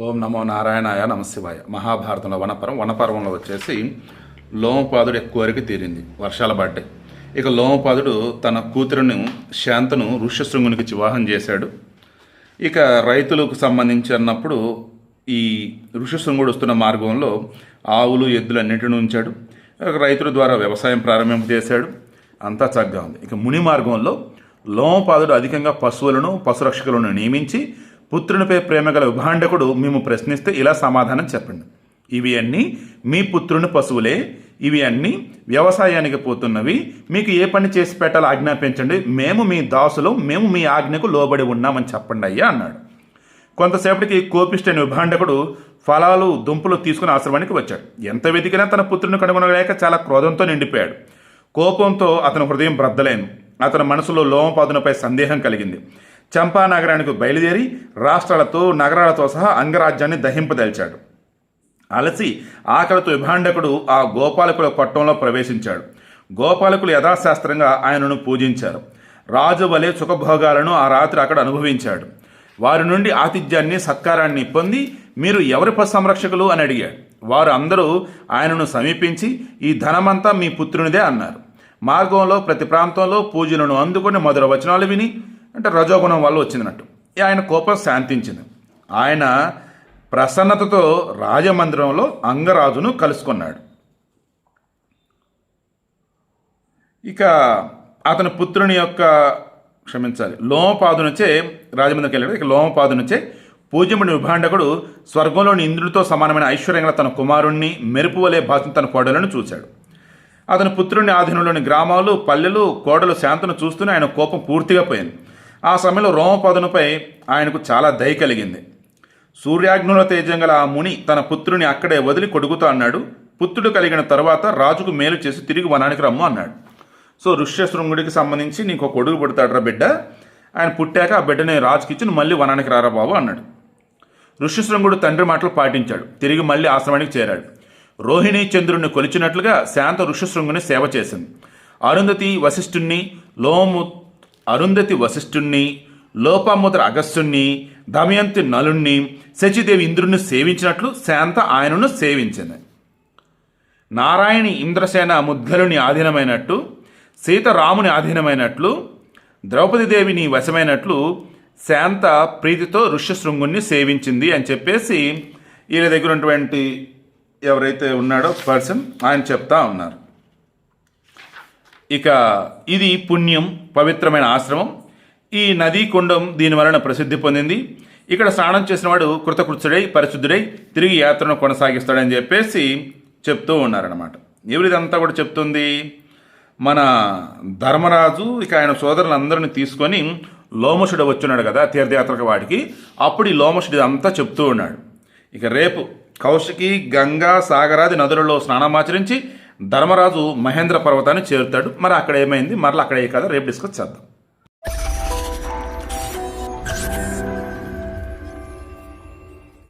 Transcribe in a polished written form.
ఓం నమో నారాయణాయ నమశివాయ. మహాభారతంలో వనపర్వంలో వచ్చేసి లోమపాదుడు కోరిక తీరింది. వర్షాలు పడ్డాయి. ఇక లోమపాదుడు తన కూతురును శాంతను ఋష్యశృంగునికి వివాహం చేశాడు. ఇక రైతులకు సంబంధించి అన్నప్పుడు ఈ ఋష్యశృంగుడు వస్తున్న మార్గంలో ఆవులు ఎద్దులు అన్నింటిని ఉంచాడు. రైతుల ద్వారా వ్యవసాయం ప్రారంభింపజేశాడు. అంతా చక్కగా ఉంది. ఇక ముని మార్గంలో లోమపాదుడు అధికంగా పశువులను పశురక్షకులను నియమించి పుత్రునిపై ప్రేమగల విభాండకుడు మేము ప్రశ్నిస్తే ఇలా సమాధానం చెప్పండి. ఇవి అన్నీ మీ పుత్రుని పశువులే, ఇవి అన్నీ వ్యవసాయానికి పోతున్నవి, మీకు ఏ పని చేసి పెట్టాలో ఆజ్ఞాపించండి, మేము మీ దాసులు, మేము మీ ఆజ్ఞకు లోబడి ఉన్నామని చెప్పండి అయ్యా అన్నాడు. కొంతసేపటికి కోపిష్ఠైన విభాండకుడు ఫలాలు దుంపలు తీసుకుని ఆశ్రమానికి వచ్చాడు. ఎంత వెతికినా తన పుత్రుని కనుగొనలేక చాలా క్రోధంతో నిండిపోయాడు. కోపంతో అతని హృదయం బ్రద్దలేను. అతని మనసులో లోమపాదునిపై సందేహం కలిగింది. చంపా నగరానికి బయలుదేరి రాష్ట్రాలతో నగరాలతో సహా అంగరాజ్యాన్ని దహింపదలిచాడు. అలసి ఆకలితో విభాండకుడు ఆ గోపాలకుల పట్టణంలో ప్రవేశించాడు. గోపాలకులు యథాశాస్త్రంగా ఆయనను పూజించారు. రాజు వలె సుఖభోగాలను ఆ రాత్రి అక్కడ అనుభవించాడు. వారి నుండి ఆతిథ్యాన్ని సత్కారాన్ని పొంది మీరు ఎవరి పశు సంరక్షకులు అని అడిగాడు. వారు అందరూ ఆయనను సమీపించి ఈ ధనమంతా మీ పుత్రునిదే అన్నారు. మార్గంలో ప్రతి ప్రాంతంలో పూజలను అందుకొని మధుర వచనాలు విని, అంటే రజోగుణం వల్ల వచ్చిందన్నట్టు, ఆయన కోపం శాంతించింది. ఆయన ప్రసన్నతతో రాజమందిరంలో అంగరాజును కలుసుకున్నాడు. ఇక అతని పుత్రుని యొక్క లోమపాదునిచే రాజమందిరికి వెళ్ళాడు. ఇక లోమపాదునిచే పూజ్యముని విభాండకుడు స్వర్గంలోని ఇంద్రుడితో సమానమైన ఐశ్వర్యంగా తన కుమారుణ్ణి మెరుపు వలె భాషను తన కోడలను చూశాడు. అతని పుత్రుని ఆధీనంలోని గ్రామాలు, పల్లెలు, కోడలు శాంతను చూస్తూనే ఆయన కోపం పూర్తిగా పోయింది. ఆ సమయంలో లోమపాదునిపై ఆయనకు చాలా దయ కలిగింది. సూర్యాగ్నుల తేజం గల ఆ ముని తన పుత్రుని అక్కడే వదిలి కొడుకుతో అన్నాడు, పుత్రుడు కలిగిన తర్వాత రాజుకు మేలు చేసి తిరిగి వనానికి రమ్ము అన్నాడు. సో ఋష్యశృంగుడికి సంబంధించి నీకు కొడుకు పుడతాడురా బిడ్డ, ఆయన పుట్టాక ఆ బిడ్డని రాజుకిచ్చి నువ్వు మళ్ళీ వనానికి రారా బాబు అన్నాడు. ఋష్యశృంగుడు తండ్రి మాటలు పాటించాడు. తిరిగి మళ్ళీ ఆశ్రమానికి చేరాడు. రోహిణీ చంద్రుడిని కొలిచినట్లుగా శాంత ఋష్యశృంగుని సేవ చేసింది. అరుంధతి వశిష్ఠుణ్ణి, లోపాముద్ర అగస్త్యుణ్ణి, దమయంతి నలుణ్ణి, శచిదేవి ఇంద్రుణ్ణి సేవించినట్లు శాంత ఆయనను సేవించింది. నారాయణి ఇంద్రసేన ముద్గలుని ఆధీనమైనట్టు, సీత రాముని ఆధీనమైనట్లు, ద్రౌపదీదేవిని వశమైనట్లు శాంత ప్రీతితో ఋష్యశృంగుణ్ణి సేవించింది అని చెప్పేసి ఈయన దగ్గర ఉన్నటువంటి ఎవరైతే ఉన్నాడో పర్సన్ ఆయన చెప్తా ఉన్నారు. ఇక ఇది పుణ్యం, పవిత్రమైన ఆశ్రమం. ఈ నదీ కుండం దీని వలన ప్రసిద్ధి పొందింది. ఇక్కడ స్నానం చేసిన వాడు కృతకృత్యుడై పరిశుద్ధుడై తిరిగి యాత్రను కొనసాగిస్తాడని చెప్పేసి చెప్తూ ఉన్నారనమాట. ఎవరిదంతా కూడా చెప్తుంది మన ధర్మరాజు. ఇక ఆయన సోదరులందరిని తీసుకొని లోమశుడు వచ్చున్నాడు కదా తీర్థయాత్రకు వాడికి, అప్పుడు ఈ లోమశుడు అంతా చెప్తూ ఉన్నాడు. ఇక రేపు కౌశికి, గంగా, సాగరాది నదులలో స్నానమాచరించి ధర్మరాజు మహేంద్ర పర్వతాన్ని చేరుతాడు. మరి అక్కడ ఏమైంది, మరలా అక్కడ ఏ కదా రేపు డిస్కస్ చేద్దాం.